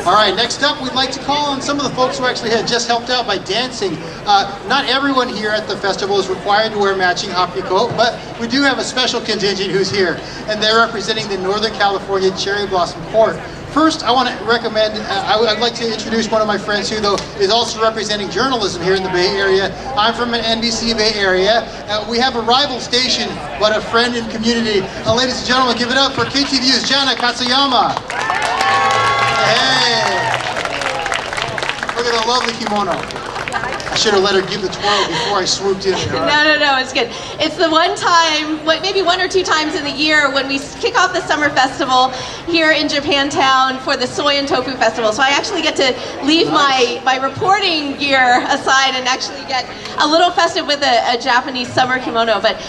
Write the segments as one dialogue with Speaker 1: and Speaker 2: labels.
Speaker 1: All right, next up, we'd like to call on some of the folks who actually had just helped out by dancing. Not everyone here at the festival is required to wear matching hapiko, but we do have a special contingent who's here, and they're representing the Northern California Cherry Blossom Court. First, I want to recommend, I'd like to introduce one of my friends who, though, is also representing journalism here in the Bay Area. I'm from an NBC Bay Area. We have a rival station, but a friend and community. Ladies and gentlemen, give it up for KTVU's Jana Katsuyama. Hey! Look at the lovely kimono. I should have let her give the twirl before I swooped in.
Speaker 2: No, it's good. It's the one time, maybe one or two times in the year when we kick off the summer festival here in Japantown for the Soy and Tofu Festival. So I actually get to leave my reporting gear aside and actually get a little festive with a Japanese summer kimono. But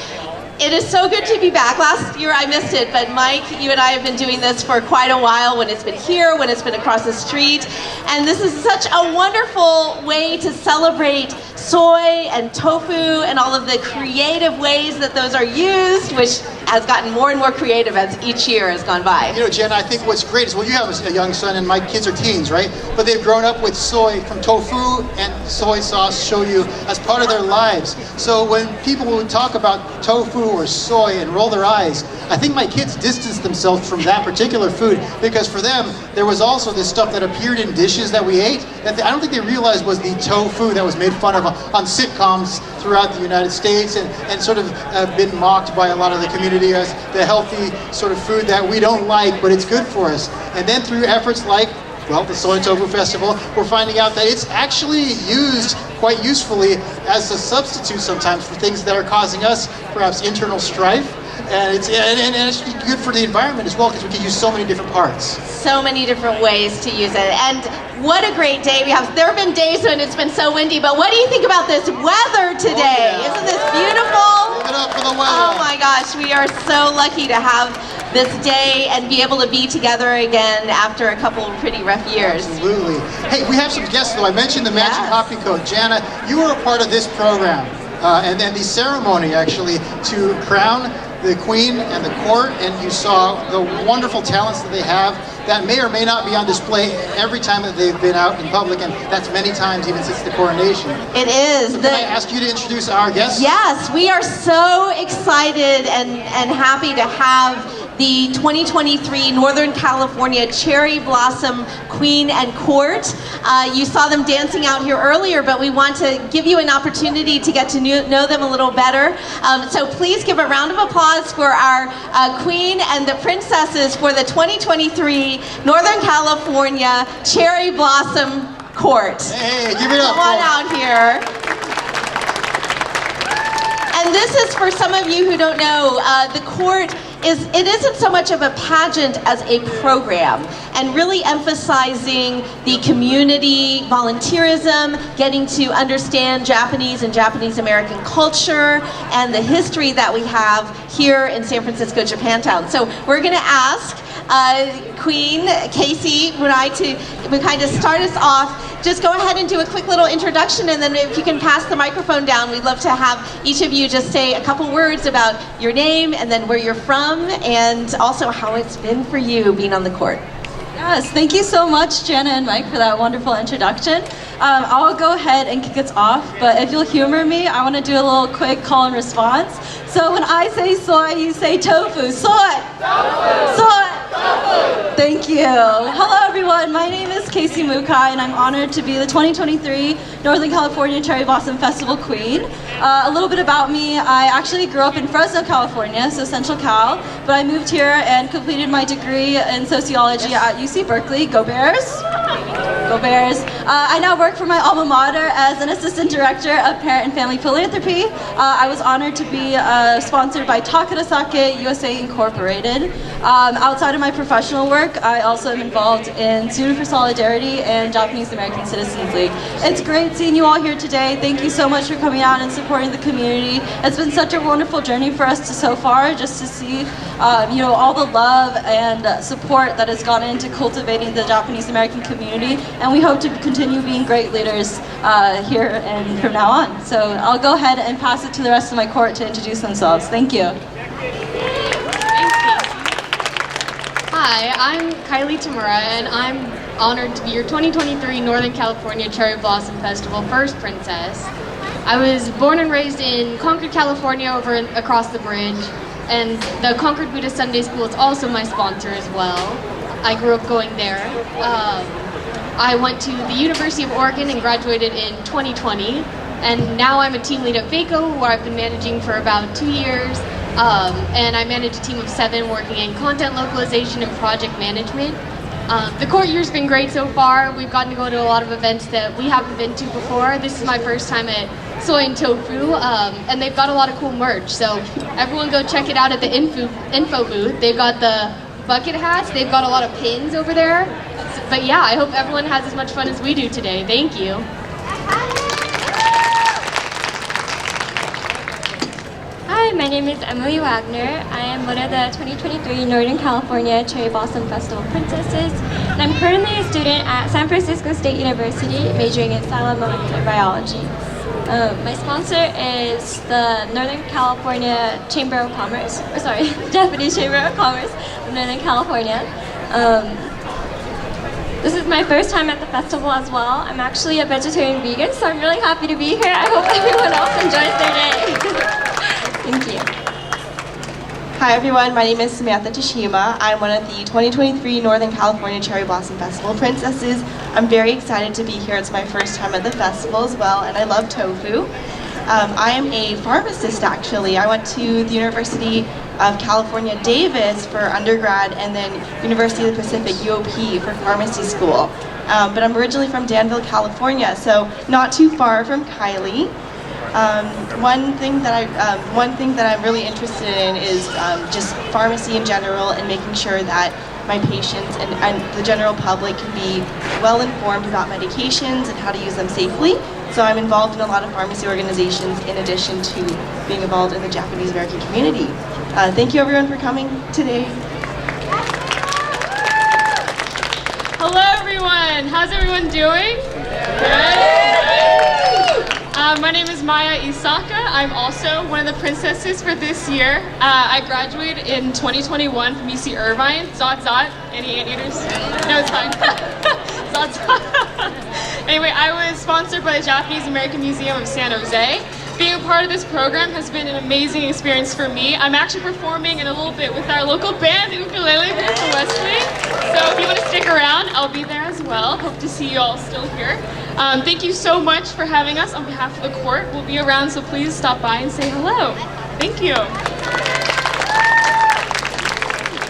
Speaker 2: it is so good to be back. Last year I missed it, but Mike, you and I have been doing this for quite a while, when it's been here, when it's been across the street. And this is such a wonderful way to celebrate soy and tofu and all of the creative ways that those are used, which has gotten more and more creative as each year has gone by.
Speaker 1: You know, Jen, I think what's great is, well, you have a young son and my kids are teens, right? But they've grown up with soy from tofu and soy sauce shoyu as part of their lives. So when people would talk about tofu or soy and roll their eyes, I think my kids distance themselves from that particular food, because for them, there was also this stuff that appeared in dishes that we ate that I don't think they realized was the tofu that was made fun of on sitcoms throughout the United States and sort of been mocked by a lot of the community as the healthy sort of food that we don't like, but it's good for us. And then through efforts like, well, the Soy Tofu Festival, we're finding out that it's actually used quite usefully as a substitute sometimes for things that are causing us perhaps internal strife. And it's good for the environment as well, because we can use so many different parts.
Speaker 2: So many different ways to use it. And what a great day we have. There have been days when it's been so windy, but what do you think about this weather today?
Speaker 1: Oh, yeah.
Speaker 2: Isn't this beautiful?
Speaker 1: Give it up for the weather.
Speaker 2: Oh my gosh, we are so lucky to have this day and be able to be together again after a couple of pretty rough years.
Speaker 1: Absolutely. Hey, we have some guests though. I mentioned the matching hapiko. Jana, you were a part of this program and then the ceremony actually to crown the Queen and the court, and you saw the wonderful talents that they have that may or may not be on display every time that they've been out in public, and that's many times even since the coronation.
Speaker 2: It is.
Speaker 1: So can I ask you to introduce our guests?
Speaker 2: Yes, we are so excited and happy to have the 2023 Northern California Cherry Blossom Queen and Court. You saw them dancing out here earlier, but we want to give you an opportunity to get to know them a little better. So please give a round of applause for our Queen and the Princesses for the 2023 Northern California Cherry Blossom Court.
Speaker 1: Hey, give it up.
Speaker 2: Come on out here. And this is for some of you who don't know, the court it isn't so much of a pageant as a program, and really emphasizing the community volunteerism, getting to understand Japanese and Japanese American culture and the history that we have here in San Francisco, Japantown. So we're going to ask Queen Casey Murai to kind of start us off. Just go ahead and do a quick little introduction, and then if you can pass the microphone down, we'd love to have each of you just say a couple words about your name and then where you're from, and also how it's been for you being on the court.
Speaker 3: Yes, thank you so much, Jana and Mike, for that wonderful introduction. I'll go ahead and kick us off, but if you'll humor me, I want to do a little quick call and response. So when I say soy, you say tofu. Soy! Tofu! Soy! Tofu! Thank you. Hello everyone, my name is Casey Mukai, and I'm honored to be the 2023 Northern California Cherry Blossom Festival Queen. A little bit about me, I actually grew up in Fresno, California, so Central Cal, but I moved here and completed my degree in sociology at UC Berkeley. Go Bears! Go Bears! I now work for my alma mater as an assistant director of parent and family philanthropy. I was honored to be sponsored by Takarasake USA Incorporated. Outside of my professional work, I also am involved in Student for Solidarity and Japanese American Citizens League. It's great seeing you all here today. Thank you so much for coming out and supporting the community. It's been such a wonderful journey for us so far, just to see all the love and support that has gone into cultivating the Japanese American community, and we hope to continue being great leaders here and from now on. So I'll go ahead and pass it to the rest of my court to introduce themselves. Thank you.
Speaker 4: Hi, I'm Kylie Tamura, and I'm honored to be your 2023 Northern California Cherry Blossom Festival first princess. I was born and raised in Concord, California, across the bridge, and the Concord Buddhist Sunday School is also my sponsor as well. I grew up going there. I went to the University of Oregon and graduated in 2020, and now I'm a team lead at VACO, where I've been managing for about 2 years, and I manage a team of 7 working in content localization and project management. The court year's been great so far. We've gotten to go to a lot of events that we haven't been to before. This is my first time at Soy Tofu, and they've got a lot of cool merch, so everyone go check it out at the info booth. They've got the bucket hats, they've got a lot of pins over there. But yeah, I hope everyone has as much fun as we do today. Thank you.
Speaker 5: Hi, my name is Emily Wagner. I am one of the 2023 Northern California Cherry Blossom Festival Princesses, and I'm currently a student at San Francisco State University, majoring in cell and molecular biology. My sponsor is the Northern California Chamber of Commerce, Japanese Chamber of Commerce of Northern California. This is my first time at the festival as well. I'm actually a vegetarian vegan, so I'm really happy to be here. I hope everyone else enjoys their day. Thank you.
Speaker 6: Hi everyone, my name is Samantha Tashima. I'm one of the 2023 Northern California Cherry Blossom Festival Princesses. I'm very excited to be here. It's my first time at the festival as well, and I love tofu. I am a pharmacist actually. I went to the University of California, Davis for undergrad, and then University of the Pacific, UOP, for pharmacy school. But I'm originally from Danville, California, so not too far from Kylie. One thing that I'm really interested in is just pharmacy in general, and making sure that my patients and the general public can be well informed about medications and how to use them safely. So I'm involved in a lot of pharmacy organizations in addition to being involved in the Japanese American community. Thank you everyone for coming today.
Speaker 4: Hello everyone, how's everyone doing? Good? My name is Maya Isaka. I'm also one of the princesses for this year. I graduated in 2021 from UC Irvine. Zot zot. Any anteaters? No, it's fine. Zot zot. Anyway, I was sponsored by the Japanese American Museum of San Jose. Being a part of this program has been an amazing experience for me. I'm actually performing in a little bit with our local band, Ukulele Group for Wesley. So if you want to stick around, I'll be there as well. Hope to see you all still here. Thank you so much for having us on behalf of the court. We'll be around, so please stop by and say hello. Thank you.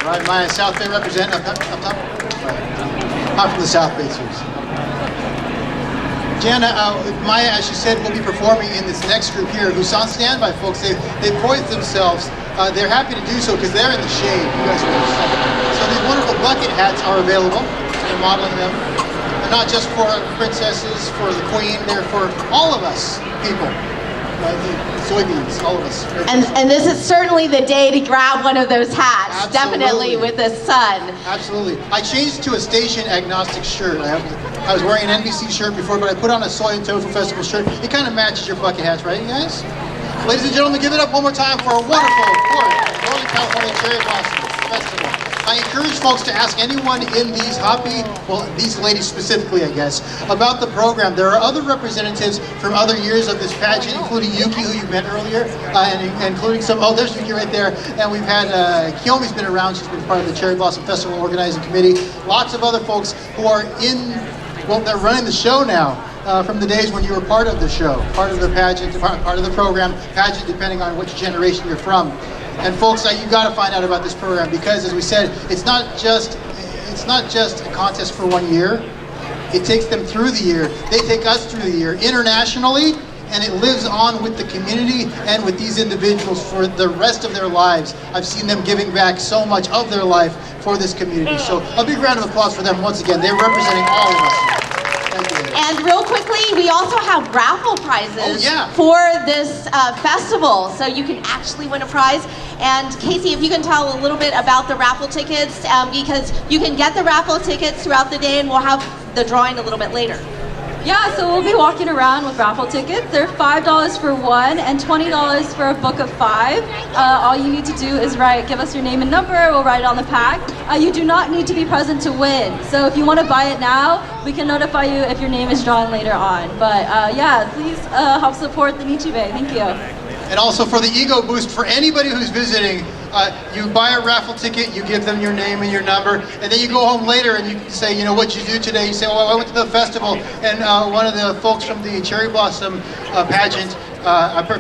Speaker 1: All right, Maya, South Bay represent up top. I'm from the South Bay too. Jana, Maya, as she said, will be performing in this next group here, who's on standby, folks. They've poised themselves. They're happy to do so because they're in the shade. You guys are so these wonderful bucket hats are available. They're modeling them. They're not just for princesses, for the queen. They're for all of us people. Soybeans, all of us.
Speaker 2: And this is certainly the day to grab one of those hats.
Speaker 1: Absolutely.
Speaker 2: Definitely with the sun.
Speaker 1: Absolutely. I changed to a station agnostic shirt. I was wearing an NBC shirt before, but I put on a Soy Tofu Festival shirt. It kind of matches your bucket hats, right, you guys? Ladies and gentlemen, give it up one more time for a wonderful Northern California Cherry Blossom Festival. I encourage folks to ask anyone in these these ladies specifically, I guess, about the program. There are other representatives from other years of this pageant, including Yuki, who you met earlier, and including there's Yuki right there. And we've had, Kiyomi's been around, she's been part of the Cherry Blossom Festival Organizing Committee. Lots of other folks who are they're running the show now. From the days when you were part of the show, part of the pageant, part of the program, pageant depending on which generation you're from. And folks, you got to find out about this program because, as we said, it's not just a contest for 1 year. It takes them through the year. They take us through the year internationally, and it lives on with the community and with these individuals for the rest of their lives. I've seen them giving back so much of their life for this community. So a big round of applause for them once again. They're representing all of us.
Speaker 2: And real quickly, we also have raffle prizes for this festival, so you can actually win a prize. And Casey, if you can tell a little bit about the raffle tickets, because you can get the raffle tickets throughout the day, and we'll have the drawing a little bit later.
Speaker 3: Yeah, so we'll be walking around with raffle tickets. They're $5 for one and $20 for a book of 5. All you need to do is give us your name and number. We'll write it on the pack. You do not need to be present to win. So if you want to buy it now, we can notify you if your name is drawn later on. But yeah, please help support the Nichibei. Thank you.
Speaker 1: And also for the ego boost, for anybody who's visiting, you buy a raffle ticket, you give them your name and your number, and then you go home later and you say, you know, what you do today. You say, oh, I went to the festival, and one of the folks from the Cherry Blossom pageant,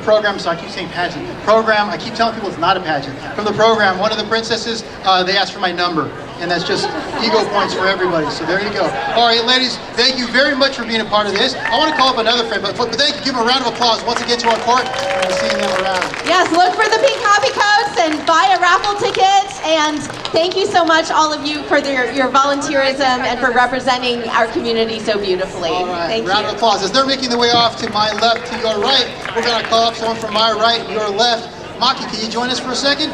Speaker 1: program, so I keep saying pageant, program, I keep telling people it's not a pageant. From the program, one of the princesses, they asked for my number, and that's just ego points for everybody, so there you go. All right, ladies, thank you very much for being a part of this. I want to call up another friend, but thank you, give them a round of applause once again to our court, and we'll see them around.
Speaker 2: Yes, look for the pink copy coats and buy a raffle ticket. And thank you so much, all of you, for your volunteerism and for representing our community so beautifully.
Speaker 1: All right,
Speaker 2: Thank
Speaker 1: round
Speaker 2: you.
Speaker 1: of applause. As they're making their way off to my left, to your right, we're going to call up someone from my right, your left. Maki, can you join us for a second?